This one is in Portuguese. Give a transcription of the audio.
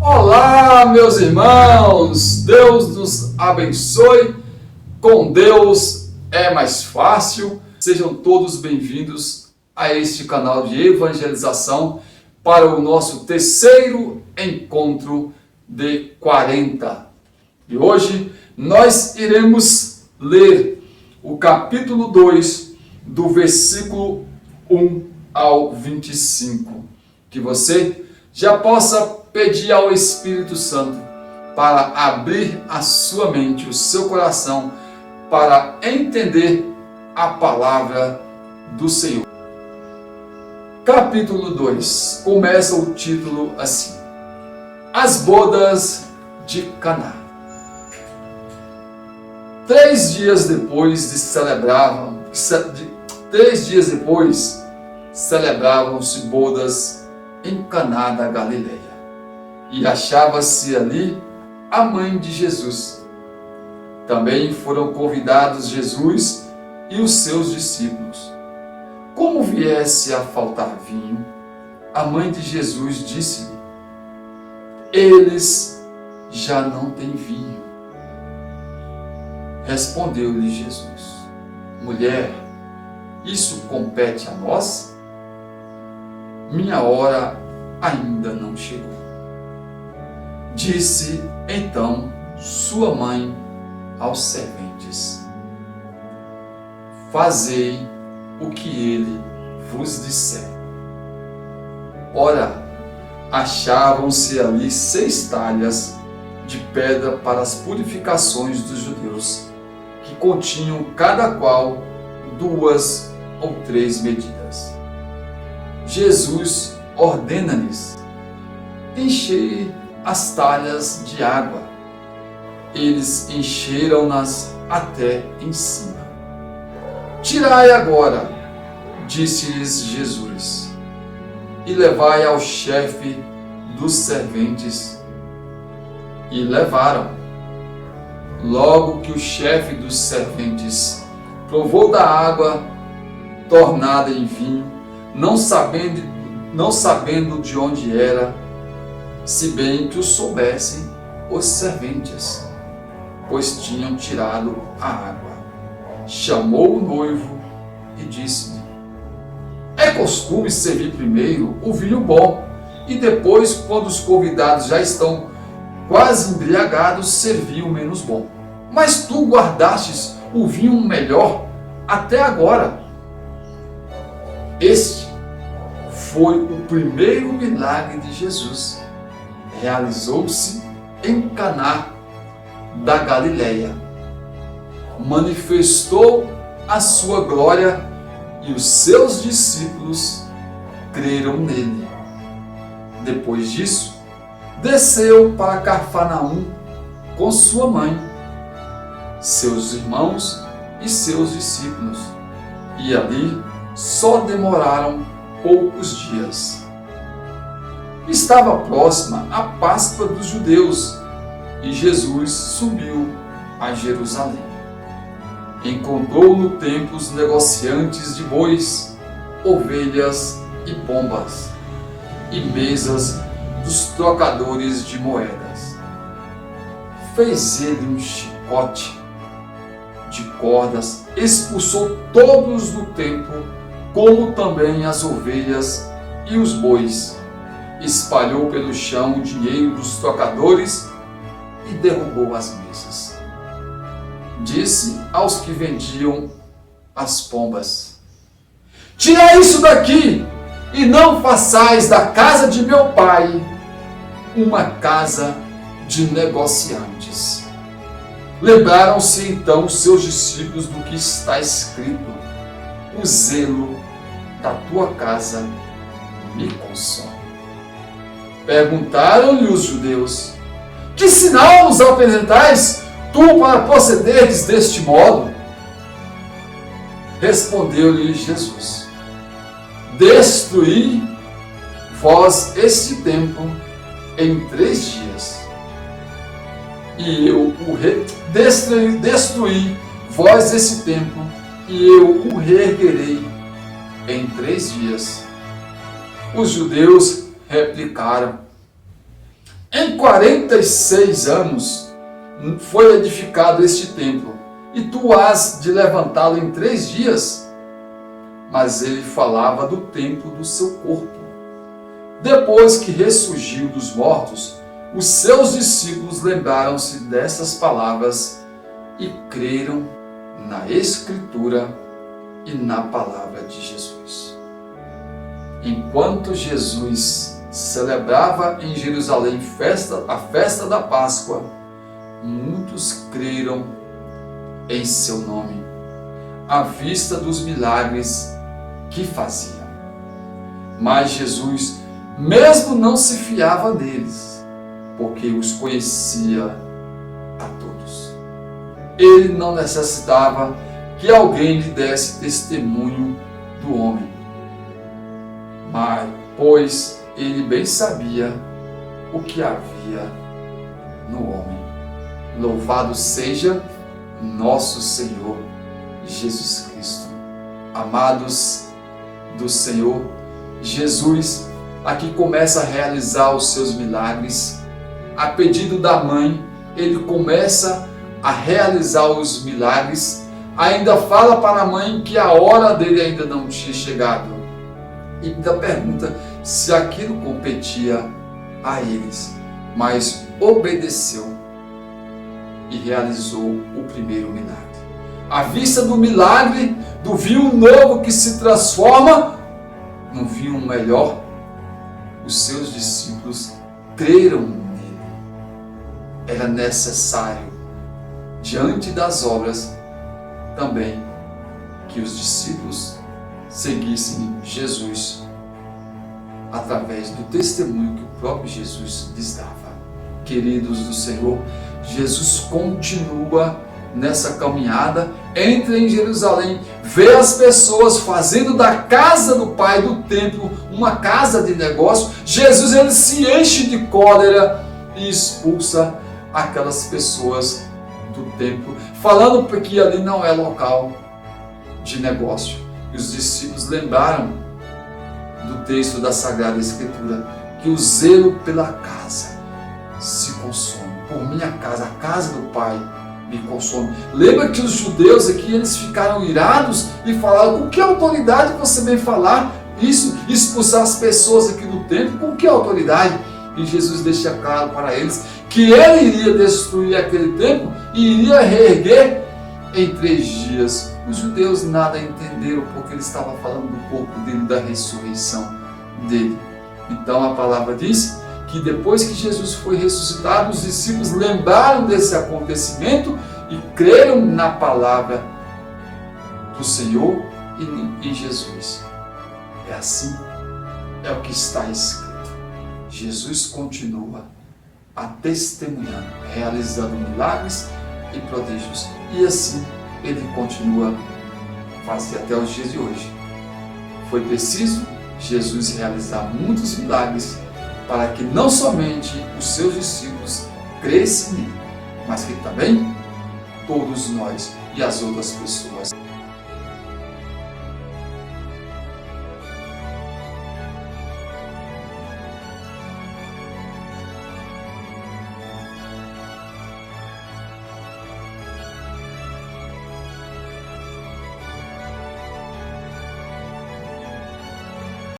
Olá, meus irmãos! Deus nos abençoe. Com Deus é mais fácil. Sejam todos bem-vindos a este canal de evangelização para o nosso terceiro encontro de 40. E hoje nós iremos ler o capítulo 2, do versículo 1 ao 25. Que você já possa pedir ao Espírito Santo para abrir a sua mente, o seu coração, para entender a palavra do Senhor. Capítulo 2, começa o título assim: As bodas de Caná. 3 dias depois celebravam-se bodas em Caná da Galileia. E achava-se ali a mãe de Jesus. Também foram convidados Jesus e os seus discípulos. Como viesse a faltar vinho, a mãe de Jesus disse-lhe: Eles já não têm vinho. Respondeu-lhe Jesus: Mulher, isso compete a nós? Minha hora ainda não chegou. Disse então sua mãe aos serventes: Fazei o que ele vos disser. Ora, achavam-se ali 6 talhas de pedra para as purificações dos judeus, que continham cada qual 2 ou 3 medidas. Jesus ordena-lhes: Enchei as talhas de água. Eles encheram-nas até em cima. Tirai agora, disse-lhes Jesus, e levai ao chefe dos serventes. E levaram. Logo que o chefe dos serventes provou da água tornada em vinho, não sabendo de onde era, se bem que o soubessem os serventes, pois tinham tirado a água. Chamou o noivo e disse-lhe: É costume servir primeiro o vinho bom, e depois, quando os convidados já estão quase embriagados, servir o menos bom. Mas tu guardastes o vinho melhor até agora. Este foi o primeiro milagre de Jesus. Realizou-se em Caná da Galileia. Manifestou a sua glória e os seus discípulos creram nele. Depois disso, desceu para Cafarnaum com sua mãe, seus irmãos e seus discípulos, e ali só demoraram poucos dias. Estava próxima a Páscoa dos judeus e Jesus subiu a Jerusalém. Encontrou no templo os negociantes de bois, ovelhas e pombas, e mesas dos trocadores de moedas. Fez ele um chicote de cordas, expulsou todos do templo, como também as ovelhas e os bois. Espalhou pelo chão o dinheiro dos trocadores e derrubou as mesas. Disse aos que vendiam as pombas: Tirai isso daqui, e não façais da casa de meu pai uma casa de negociantes. Lembraram-se então os seus discípulos do que está escrito: O zelo da tua casa me consome. Perguntaram-lhe os judeus: Que sinal nos apresentais tu para procederes deste modo? Respondeu-lhe Jesus: Destruí vós este templo em 3 dias, e eu o destruí vós esse templo, e eu o reerguerei em 3 dias. Os judeus replicaram: Em 46 anos foi edificado este templo, e tu has de levantá-lo em 3 dias. Mas ele falava do templo do seu corpo. Depois que ressurgiu dos mortos, os seus discípulos lembraram-se dessas palavras e creram na Escritura e na palavra de Jesus. Enquanto Jesus celebrava em Jerusalém a festa da Páscoa, muitos creram em seu nome, à vista dos milagres que fazia. Mas Jesus mesmo não se fiava neles, porque os conhecia a todos. Ele não necessitava que alguém lhe desse testemunho do homem, mas pois ele bem sabia o que havia no homem. Louvado seja nosso Senhor Jesus Cristo. Amados do Senhor, Jesus aqui começa a realizar os seus milagres. A pedido da mãe, ele começa a realizar os milagres. Ainda fala para a mãe que a hora dele ainda não tinha chegado. E ainda pergunta se aquilo competia a eles. Mas obedeceu e realizou o primeiro milagre. À vista do milagre, do vinho novo que se transforma num vinho melhor, os seus discípulos creram nele. Era necessário, diante das obras, também que os discípulos seguissem Jesus através do testemunho que o próprio Jesus lhes dava. Queridos do Senhor, Jesus continua nessa caminhada, entra em Jerusalém, vê as pessoas fazendo da casa do Pai, do templo, uma casa de negócio. Jesus, ele se enche de cólera e expulsa aquelas pessoas do templo, falando que ali não é local de negócio. E os discípulos lembraram do texto da Sagrada Escritura, que o zelo pela casa se consome. Por minha casa, a casa do Pai me consome. Lembra que os judeus aqui, eles ficaram irados e falaram: com que autoridade você vem falar isso? Expulsar as pessoas aqui do templo? Com que autoridade? E Jesus deixa claro para eles que ele iria destruir aquele templo e iria reerguer em 3 dias. Os judeus nada entenderam, porque ele estava falando do corpo dele, da ressurreição dele. Então a palavra diz que depois que Jesus foi ressuscitado, os discípulos lembraram desse acontecimento e creram na palavra do Senhor e em Jesus. É assim, é o que está escrito. Jesus continua a testemunhar, realizando milagres e prodígios, e assim ele continua a fazer até os dias de hoje. Foi preciso Jesus realizar muitos milagres para que não somente os seus discípulos crescem nele, mas que também todos nós e as outras pessoas